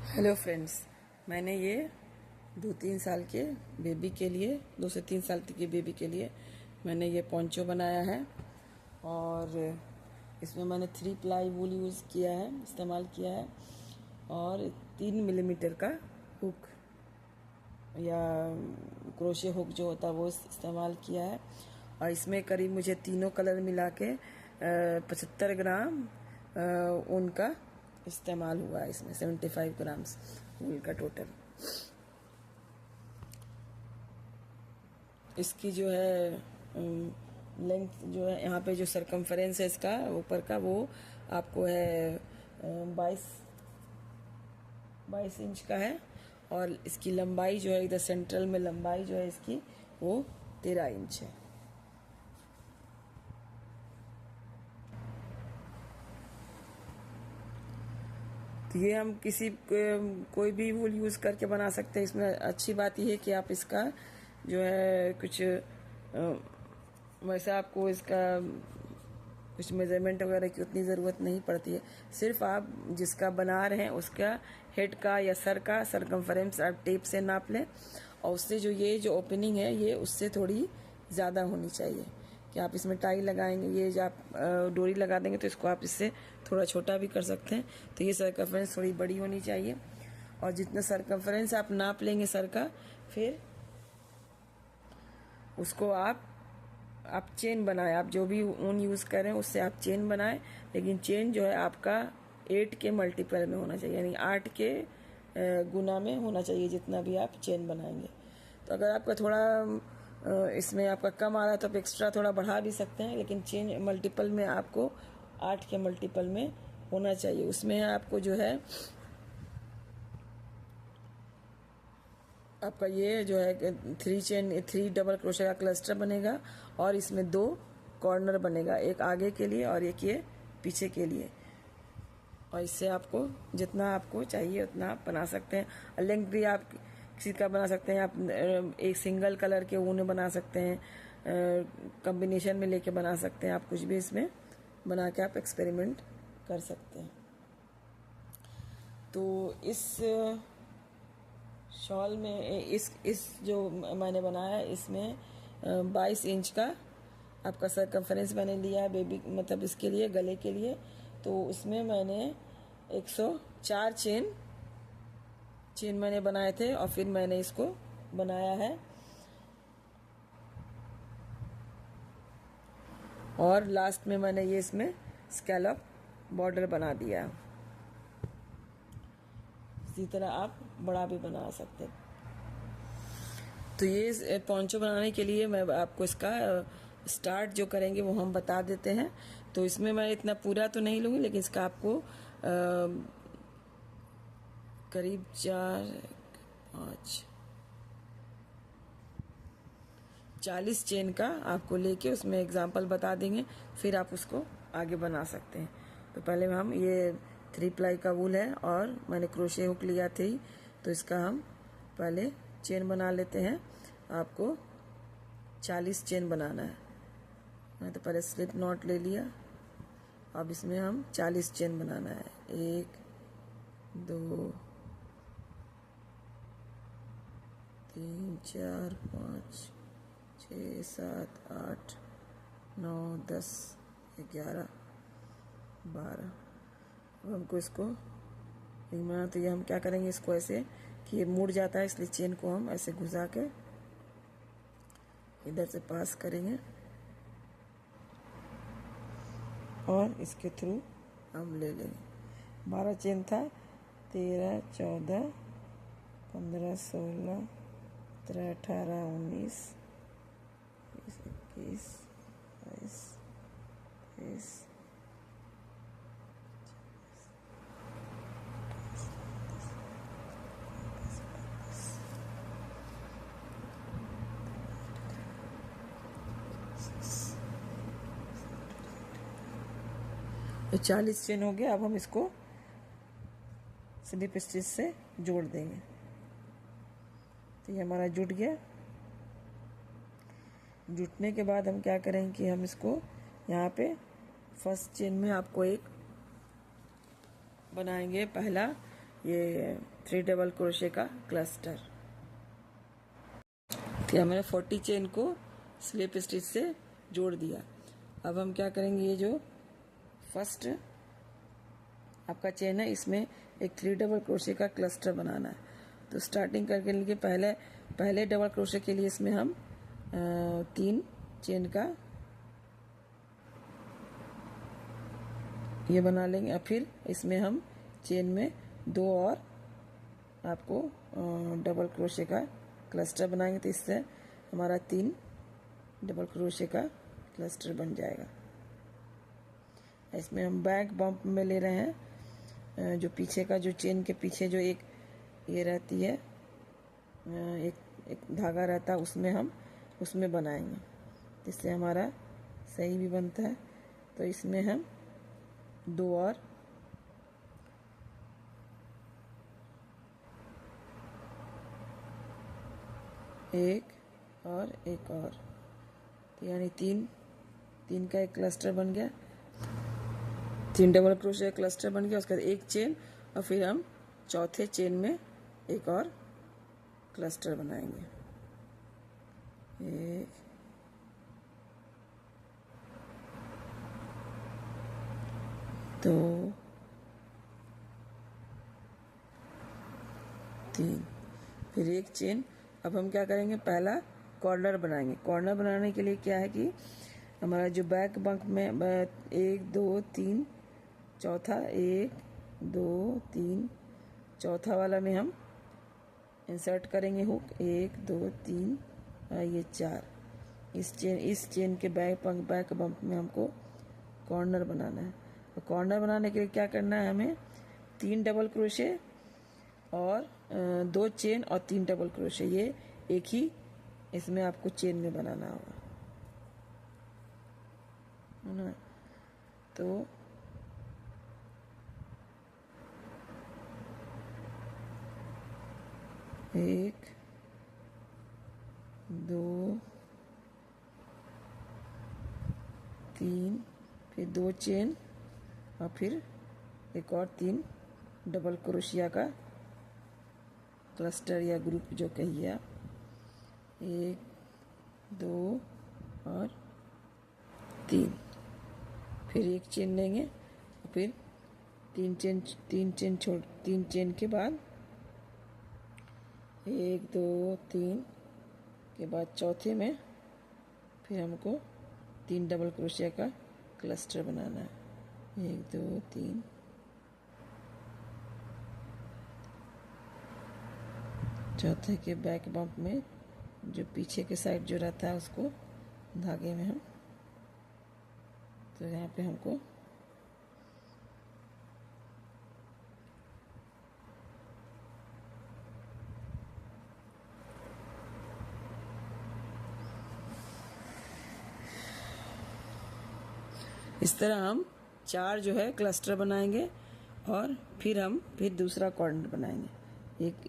Hello friends, मैंने ये 2-3 साल के बेबी के लिए 2 से 3 साल के बेबी के लिए मैंने ये पोंचो बनाया है। और इसमें मैंने 3 प्लाई वूल यूज़ किया है, इस्तेमाल किया है। और 3 मिलीमीटर का हुक या क्रोशे हुक जो होता है वो इस्तेमाल किया है। और इसमें करीब मुझे तीनों कलर मिला के 75 ग्राम ऊन का इस्तेमाल हुआ है। इसमें 75 ग्राम्स ऊन का टोटल। इसकी जो है लेंथ जो है यहाँ पे जो सरकमफरेंस है इसका ऊपर का वो आपको है 22 इंच का है। और इसकी लंबाई जो है इधर सेंट्रल में लंबाई जो है इसकी वो 13 इंच है। तो ये हम कोई भी वूल यूज़ करके बना सकते हैं। इसमें अच्छी बात यह है कि आप इसका जो है कुछ वैसा आपको इसका कुछ मेजरमेंट वगैरह की उतनी ज़रूरत नहीं पड़ती है। सिर्फ आप जिसका बना रहे हैं उसका हेड का या सर का सरकमफरेंस आप टेप से नाप लें। और उससे ये जो ओपनिंग है ये उससे थोड़ी ज़्यादा होनी चाहिए कि आप इसमें टाई लगाएंगे, ये जो आप डोरी लगा देंगे तो इसको आप इससे थोड़ा छोटा भी कर सकते हैं। तो ये सरकमफरेंस थोड़ी बड़ी होनी चाहिए। और जितना सरकमफरेंस आप नाप लेंगे सर का, फिर उसको आप चेन बनाएं। आप जो भी ऊन यूज़ करें उससे आप चेन बनाएं, लेकिन चेन जो है आपका 8 के मल्टीपल में होना चाहिए, यानी 8 के गुना में होना चाहिए जितना भी आप चेन बनाएंगे। तो अगर आपका थोड़ा इसमें आपका कम आ रहा है तो आप एक्स्ट्रा थोड़ा बढ़ा भी सकते हैं, लेकिन चेन मल्टीपल में आपको 8 के मल्टीपल में होना चाहिए। उसमें आपको जो है आपका ये जो है 3 डबल क्रोशे का क्लस्टर बनेगा। और इसमें 2 कॉर्नर बनेगा, एक आगे के लिए और एक ये पीछे के लिए। और इससे आपको जितना आपको चाहिए उतना आप बना सकते हैं। लेंथ भी आप किसी का बना सकते हैं। आप एक सिंगल कलर के ऊन बना सकते हैं, कॉम्बिनेशन में लेके बना सकते हैं। आप कुछ भी इसमें बना के आप एक्सपेरिमेंट कर सकते हैं। तो इस शॉल में इस जो मैंने बनाया है इसमें 22 इंच का आपका सरकमफरेंस मैंने लिया है बेबी, मतलब इसके लिए गले के लिए। तो उसमें मैंने 104 चेन मैंने बनाए थे और फिर मैंने इसको बनाया है। और लास्ट में मैंने ये इसमें स्कैलप बॉर्डर बना दिया। इसी तरह आप बड़ा भी बना सकते हैं। तो ये पोंचो बनाने के लिए मैं आपको इसका स्टार्ट जो करेंगे वो हम बता देते हैं। तो इसमें मैं इतना पूरा तो नहीं लूँगी, लेकिन इसका आपको करीब 40 चेन का आपको लेके उसमें एग्जाम्पल बता देंगे, फिर आप उसको आगे बना सकते हैं। तो पहले हम ये 3 प्लाई का वूल है और मैंने क्रोशे हुक लिया 3, तो इसका हम पहले चेन बना लेते हैं। आपको 40 चेन बनाना है। मैं तो पहले स्लिप नॉट ले लिया। अब इसमें हम 40 चेन बनाना है। 1 2 3 4 5 6 7 8 9 10 11 12। अब हमको इसको बनाना, तो ये हम क्या करेंगे, इसको ऐसे कि ये मुड़ जाता है, इसलिए चेन को हम ऐसे घुसा के इधर से पास करेंगे और इसके थ्रू हम ले लेंगे। 12 चेन था, 13 14 15 16 17 18 19 20 21 22 23 तो 40 चेन हो गया। अब हम इसको स्लिप स्टिच से जोड़ देंगे। तो ये हमारा जुट गया। जुटने के बाद हम क्या करेंगे कि हम इसको यहाँ पे फर्स्ट चेन में आपको एक बनाएंगे पहला ये 3 डबल क्रोशे का क्लस्टर। तो मैंने 40 चेन को स्लिप स्टिच से जोड़ दिया। अब हम क्या करेंगे, ये जो फर्स्ट आपका चेन है इसमें एक 3 डबल क्रोशे का क्लस्टर बनाना है। तो स्टार्टिंग करके लिए पहले डबल क्रोशे के लिए इसमें हम 3 चेन का ये बना लेंगे, और फिर इसमें हम चेन में 2 और आपको डबल क्रोशे का क्लस्टर बनाएंगे। तो इससे हमारा 3 डबल क्रोशे का क्लस्टर बन जाएगा। इसमें हम बैक बम्प में ले रहे हैं, जो पीछे का जो चेन के पीछे जो एक ये रहती है, एक धागा रहता है, उसमें बनाएंगे, जिससे हमारा सही भी बनता है। तो इसमें हम 2 और एक और, तो यानी 3 का एक क्लस्टर बन गया, 3 डबल क्रोशे क्लस्टर बन गया। उसके बाद एक चेन, और फिर हम चौथे चेन में एक और क्लस्टर बनाएंगे। 1 2 3, फिर एक चेन। अब हम क्या करेंगे, पहला कॉर्नर बनाएंगे। कॉर्नर बनाने के लिए क्या है कि हमारा जो बैक बंक में 1 2 3 चौथा, 1 2 3 चौथा वाला में हम इंसर्ट करेंगे हुक, 1 2 3 और ये 4। इस चेन के बैक बंप में हमको कॉर्नर बनाना है। तो कॉर्नर बनाने के लिए क्या करना है, हमें 3 डबल क्रोशे और 2 चेन और 3 डबल क्रोशे, ये एक ही इसमें आपको चेन में बनाना होगा, है ना। तो एक 2 3, फिर 2 चेन और फिर एक और 3 डबल क्रोशिया का क्लस्टर या ग्रुप जो कहिए आप, 1 2 और 3, फिर एक चेन लेंगे, और फिर 3 चेन के बाद 1 2 3 के बाद चौथे में फिर हमको 3 डबल क्रोशिया का क्लस्टर बनाना है। 1 2 3, चौथे के बैक बम्प में जो पीछे के साइड जो रहता है उसको धागे में हम, तो यहाँ पे हमको इस तरह हम 4 जो है क्लस्टर बनाएंगे, और फिर दूसरा कॉर्नर बनाएंगे।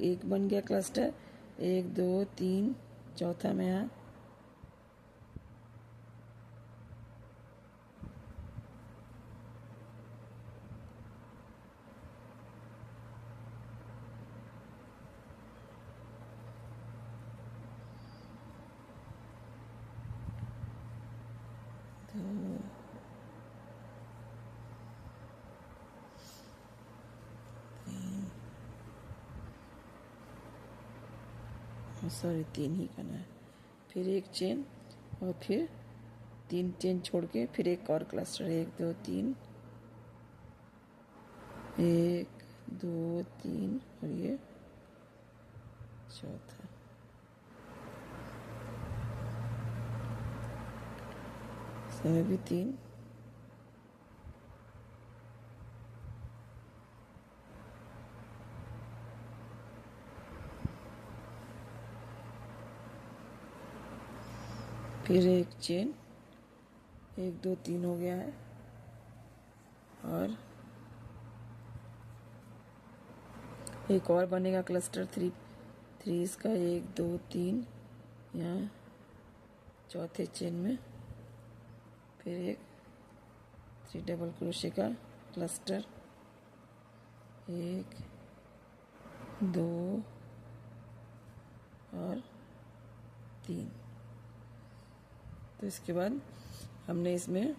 एक बन गया क्लस्टर, 1 2 3 चौथा में है, सॉरी 3 ही करना है, फिर एक चेन और फिर 3 चेन छोड़ के फिर एक और क्लस्टर, 1 2 3 1 2 3 और ये चौथा, इसमें भी 3, फिर एक चेन, 1 2 3 हो गया है, और एक और बनेगा क्लस्टर 3 इसका, 1 2 3 यहाँ चौथे चेन में फिर एक 3 डबल क्रोशे का क्लस्टर, 1 2 और 3। तो इसके बाद हमने इसमें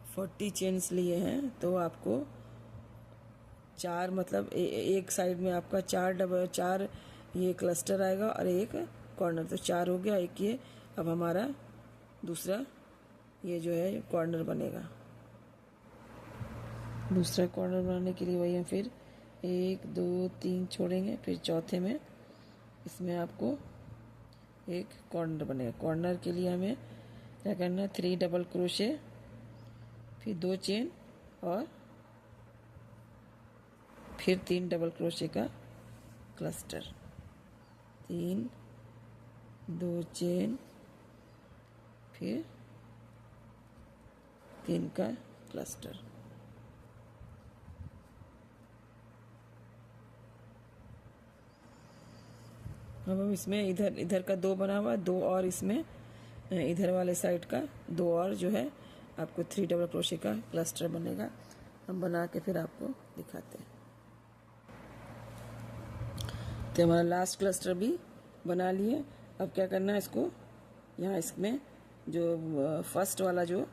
40 चेन्स लिए हैं, तो आपको 4 मतलब एक साइड में आपका 4 ये क्लस्टर आएगा और एक कॉर्नर, तो 4 हो गया। एक ये अब हमारा दूसरा ये जो है कॉर्नर बनेगा। दूसरा कॉर्नर बनाने के लिए वही हम फिर 1 2 3 छोड़ेंगे, फिर चौथे में इसमें आपको एक कॉर्नर बनेगा। कॉर्नर के लिए हमें क्या करना है, 3 डबल क्रोशे, फिर 2 चेन और फिर 3 डबल क्रोशे का क्लस्टर, 3 2 चेन फिर 3 का क्लस्टर। अब हम इसमें इधर का 2 बना हुआ, 2 और इसमें इधर वाले साइड का 2 और जो है आपको 3 डबल क्रोशे का क्लस्टर बनेगा। हम बना के फिर आपको दिखाते हैं। तो हमारा लास्ट क्लस्टर भी बना लिए। अब क्या करना है, इसको यहाँ इसमें जो फर्स्ट वाला जो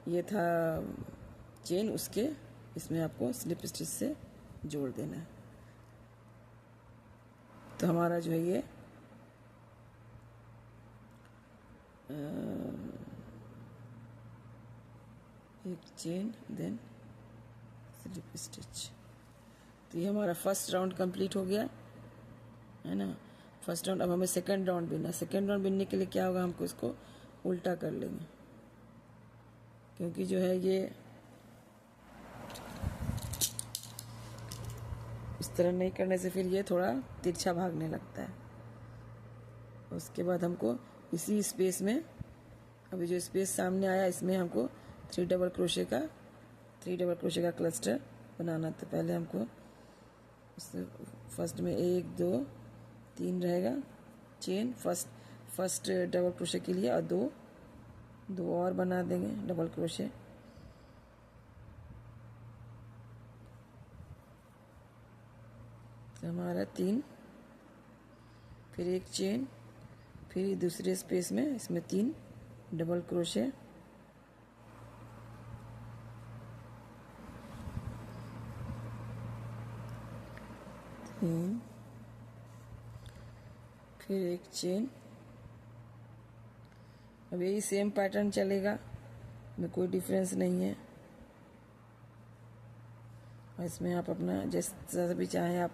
ये था चेन, उसके इसमें आपको स्लिप स्टिच से जोड़ देना है। तो हमारा जो है ये एक चेन देन स्लिप स्टिच। तो ये हमारा फर्स्ट राउंड कंप्लीट हो गया है ना, फर्स्ट राउंड। अब हमें सेकंड राउंड बिनना। सेकंड राउंड बिनने के लिए क्या होगा, हमको इसको उल्टा कर लेंगे, क्योंकि जो है ये इस तरह नहीं करने से फिर ये थोड़ा तिरछा भागने लगता है। उसके बाद हमको इसी स्पेस में, अभी जो स्पेस सामने आया इसमें हमको 3 डबल क्रोशे का क्लस्टर बनाना। तो पहले हमको फर्स्ट में 1 2 3 रहेगा चेन फर्स्ट डबल क्रोशे के लिए, और 2 और बना देंगे डबल क्रोशे। तो हमारा 3, फिर एक चेन, फिर दूसरे स्पेस में इसमें 3 डबल क्रोशे, फिर एक चेन। अब यही सेम पैटर्न चलेगा, में कोई डिफरेंस नहीं है। और इसमें आप अपना जैसा भी चाहें आप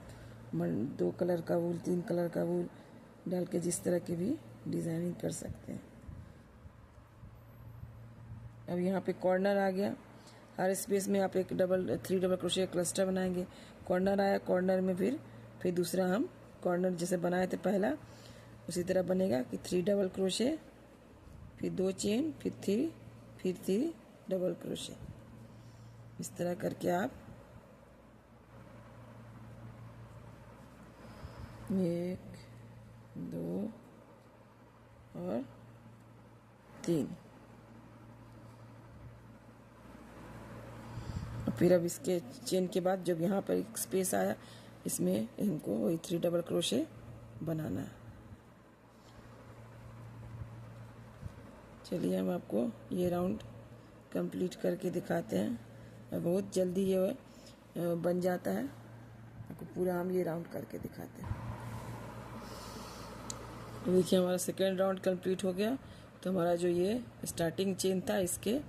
2 कलर का वूल, 3 कलर का वूल डाल के जिस तरह की भी डिजाइनिंग कर सकते हैं। अब यहाँ पे कॉर्नर आ गया, हर स्पेस में आप एक 3 डबल क्रोशे क्लस्टर बनाएंगे। कॉर्नर आया, कॉर्नर में फिर दूसरा हम कॉर्नर जैसे बनाए थे पहला उसी तरह बनेगा कि 3 डबल क्रोशे, फिर 2 चेन, फिर 3 डबल क्रोशे। इस तरह करके आप 1 2 और 3। और फिर अब इसके चेन के बाद जब यहाँ पर एक स्पेस आया, इसमें इनको वही 3 डबल क्रोशे बनाना है। चलिए हम आपको ये राउंड कंप्लीट करके दिखाते हैं। बहुत जल्दी ये बन जाता है, आपको पूरा हम ये राउंड करके दिखाते हैं। देखिए हमारा सेकेंड राउंड कंप्लीट हो गया। तो हमारा जो ये स्टार्टिंग चेन था इसके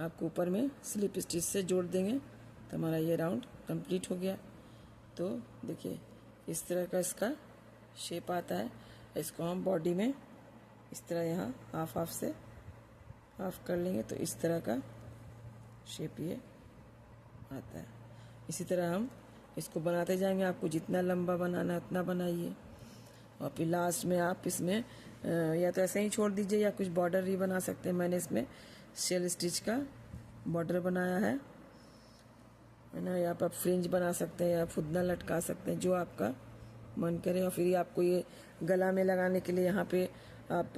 आपको ऊपर में स्लिप स्टिच से जोड़ देंगे, तो हमारा ये राउंड कंप्लीट हो गया। तो देखिए इस तरह का इसका शेप आता है। इसको हम बॉडी में इस तरह यहाँ हाफ से हाफ कर लेंगे, तो इस तरह का शेप ये आता है। इसी तरह हम इसको बनाते जाएंगे, आपको जितना लंबा बनाना है उतना बनाइए। और फिर लास्ट में आप इसमें या तो ऐसे ही छोड़ दीजिए या कुछ बॉर्डर भी बना सकते हैं। मैंने इसमें शेल स्टिच का बॉर्डर बनाया है ना, या आप फ्रिंज बना सकते हैं या फुदना लटका सकते हैं, जो आपका मन करे। और फिर आपको ये गला में लगाने के लिए यहाँ पे आप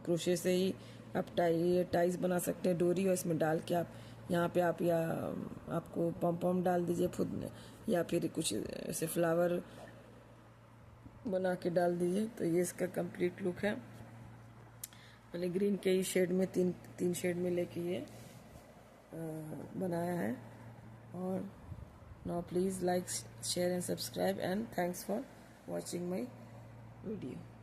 क्रोशे से ही आप टाइज बना सकते हैं, डोरी, और इसमें डाल के आप यहाँ पे आप या आपको पम पम डाल दीजिए खुद, या फिर कुछ ऐसे फ्लावर बना के डाल दीजिए। तो ये इसका कंप्लीट लुक है। मैंने ग्रीन के ही शेड में तीन शेड में लेके ये बनाया है। और now please like, share and subscribe, and thanks for watching my video.